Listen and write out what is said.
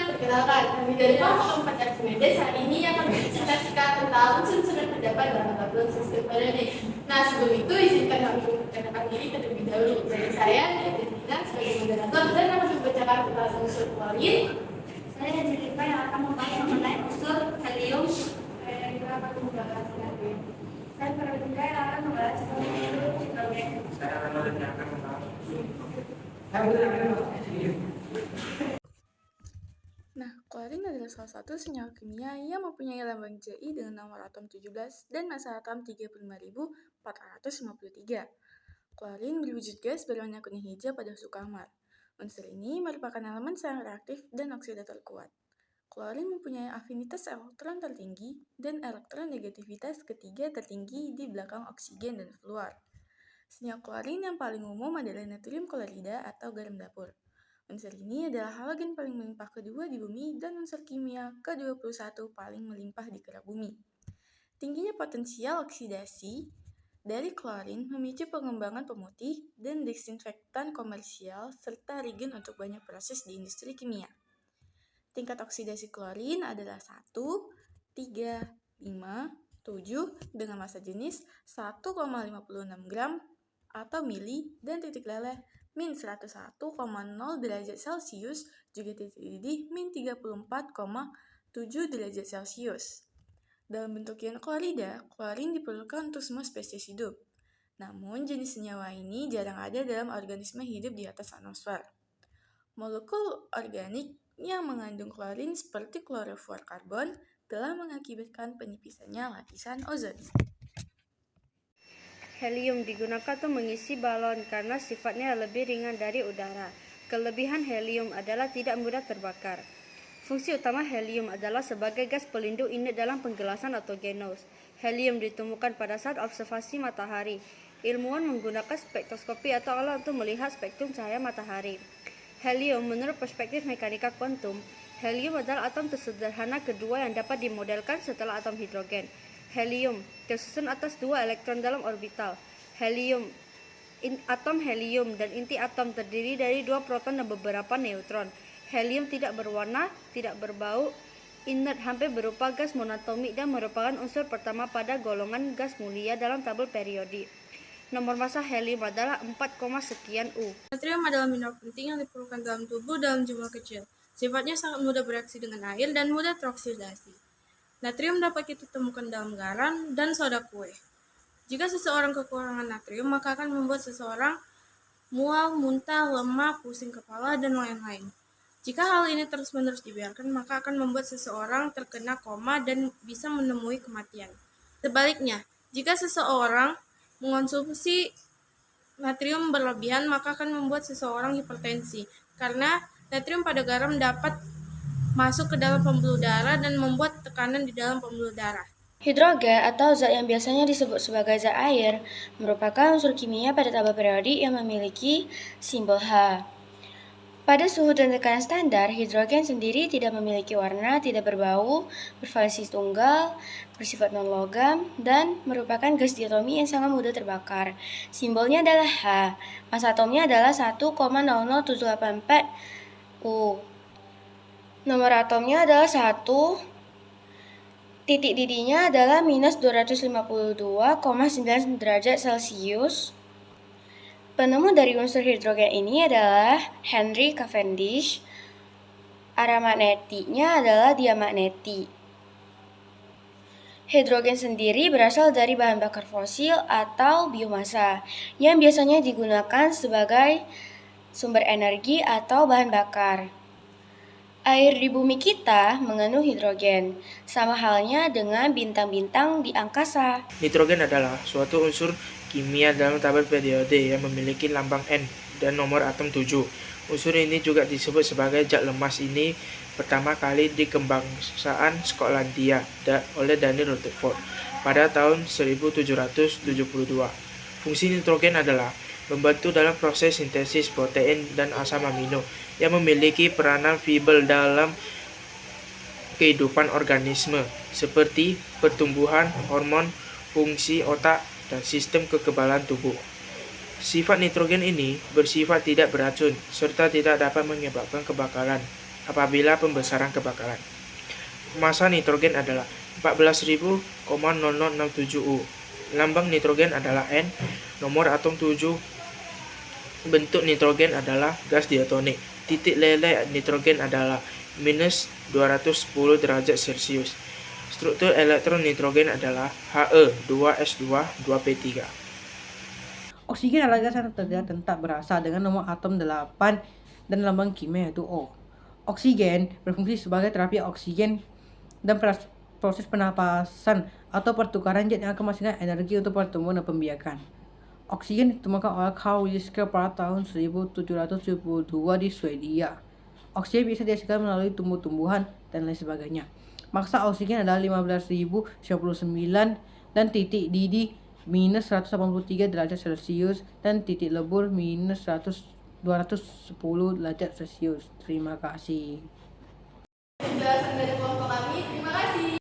Perkenalkan, kami dari kelompok 4 Archimedes. Hari ini akan bercerita tentang unsur-unsur yang terdapat dalam tabel sistem periodik. Nah, sebelum itu izinkan kami memperkenalkan diri terlebih dahulu. Dari saya, Dina, sebagai moderator dan akan membacakan tentang unsur klorin. Saya Jessica yang akan membahas mengenai unsur helium. Saya akan membahas natrium. Saya Veronica yang akan membahas unsur hidrogen. Saya akan membahas unsur. Nah, klorin adalah salah satu senyawa kimia yang mempunyai lambang Ji dengan nomor atom 17 dan massa atom 35.453. Klorin berwujud gas berwarna kuning hijau pada suhu kamar. Unsur ini merupakan elemen sangat reaktif dan oksidator kuat. Klorin mempunyai afinitas elektron tertinggi dan elektron negativitas ketiga tertinggi di belakang oksigen dan fluor. Senyawa klorin yang paling umum adalah natrium klorida atau garam dapur. Unsur ini adalah halogen paling melimpah kedua di bumi dan unsur kimia ke-21 paling melimpah di kerak bumi. Tingginya potensial oksidasi dari klorin memicu pengembangan pemutih dan desinfektan komersial serta reagen untuk banyak proses di industri kimia. Tingkat oksidasi klorin adalah 1, 3, 5, 7 dengan massa jenis 1,56 gram atau mili dan titik leleh min 101,0 derajat Celcius juga titik didih min 34,7 derajat Celcius. Dalam bentuk ion klorida, klorin diperlukan untuk semua spesies hidup. Namun, jenis senyawa ini jarang ada dalam organisme hidup di atas atmosfer. Molekul organik yang mengandung klorin seperti klorofluorkarbon telah mengakibatkan penipisannya lapisan ozon. Helium digunakan untuk mengisi balon karena sifatnya lebih ringan dari udara. Kelebihan helium adalah tidak mudah terbakar. Fungsi utama helium adalah sebagai gas pelindung inert dalam penggelasan atau greenhouse. Helium ditemukan pada saat observasi matahari. Ilmuwan menggunakan spektroskopi atau alat untuk melihat spektrum cahaya matahari. Helium menurut perspektif mekanika kuantum, helium adalah atom tersederhana kedua yang dapat dimodelkan setelah atom hidrogen. Helium tersusun atas 2 elektron dalam orbital. Atom helium dan inti atom terdiri dari 2 proton dan beberapa neutron. Helium tidak berwarna, tidak berbau, inert hampir berupa gas monoatomik dan merupakan unsur pertama pada golongan gas mulia dalam tabel periodik. Nomor massa helium adalah 4, sekian U. Natrium adalah mineral penting yang diperlukan dalam tubuh dalam jumlah kecil. Sifatnya sangat mudah bereaksi dengan air dan mudah teroksidasi. Natrium dapat kita temukan dalam garam dan soda kue. Jika seseorang kekurangan natrium, maka akan membuat seseorang mual, muntah, lemah, pusing kepala, dan lain-lain. Jika hal ini terus-menerus dibiarkan, maka akan membuat seseorang terkena koma dan bisa menemui kematian. Sebaliknya, jika seseorang mengonsumsi natrium berlebihan, maka akan membuat seseorang hipertensi, karena natrium pada garam dapat masuk ke dalam pembuluh darah dan membuat tekanan di dalam pembuluh darah. Hidrogen atau zat yang biasanya disebut sebagai zat air merupakan unsur kimia pada tabel periodik yang memiliki simbol H. Pada suhu dan tekanan standar, hidrogen sendiri tidak memiliki warna, tidak berbau, bervalensi tunggal, bersifat non-logam, dan merupakan gas diatomi yang sangat mudah terbakar. Simbolnya adalah H. Massa atomnya adalah 1,00784 U. Nomor atomnya adalah 1. Titik didihnya adalah minus 252,9 derajat Celcius. Penemu dari unsur hidrogen ini adalah Henry Cavendish. Arah magnetiknya adalah diamagnetik. Hidrogen sendiri berasal dari bahan bakar fosil atau biomasa yang biasanya digunakan sebagai sumber energi atau bahan bakar. Air di bumi kita mengandung hidrogen, sama halnya dengan bintang-bintang di angkasa. Nitrogen adalah suatu unsur kimia dalam tabel periode yang memiliki lambang N dan nomor atom 7. Unsur ini juga disebut sebagai zat lemas. Ini pertama kali dikembangkan Skotlandia oleh Daniel Rutherford pada tahun 1772. Fungsi nitrogen adalah membantu dalam proses sintesis protein dan asam amino yang memiliki peranan vital dalam kehidupan organisme seperti pertumbuhan, hormon, fungsi otak, dan sistem kekebalan tubuh. Sifat nitrogen ini bersifat tidak beracun serta tidak dapat menyebabkan kebakaran. apabila pembesaran kebakaran. Massa nitrogen adalah 14.000,0067 U. Lambang nitrogen adalah N. Nomor atom 7. Bentuk nitrogen adalah gas diatonik. Titik leleh nitrogen adalah minus 210 derajat Celcius. Struktur elektron nitrogen adalah He, 2s2, 2p3. Oksigen adalah gas yang tetap berasal dengan nomor atom 8 dan lambang kimia yaitu O. Oksigen berfungsi sebagai terapi oksigen dan proses pernapasan atau pertukaran zat yang akan menghasilkan energi untuk pertumbuhan dan pembiakan. Oksigen ditemukan oleh Carl Lister pada tahun 1772 di Swedia. Oksigen bisa dihasilkan melalui tumbuh-tumbuhan dan lain sebagainya. Massa oksigen adalah 15.099 dan titik didih minus 183 derajat Celcius dan titik lebur minus 210 derajat Celcius. Terima kasih. Penjelasan dari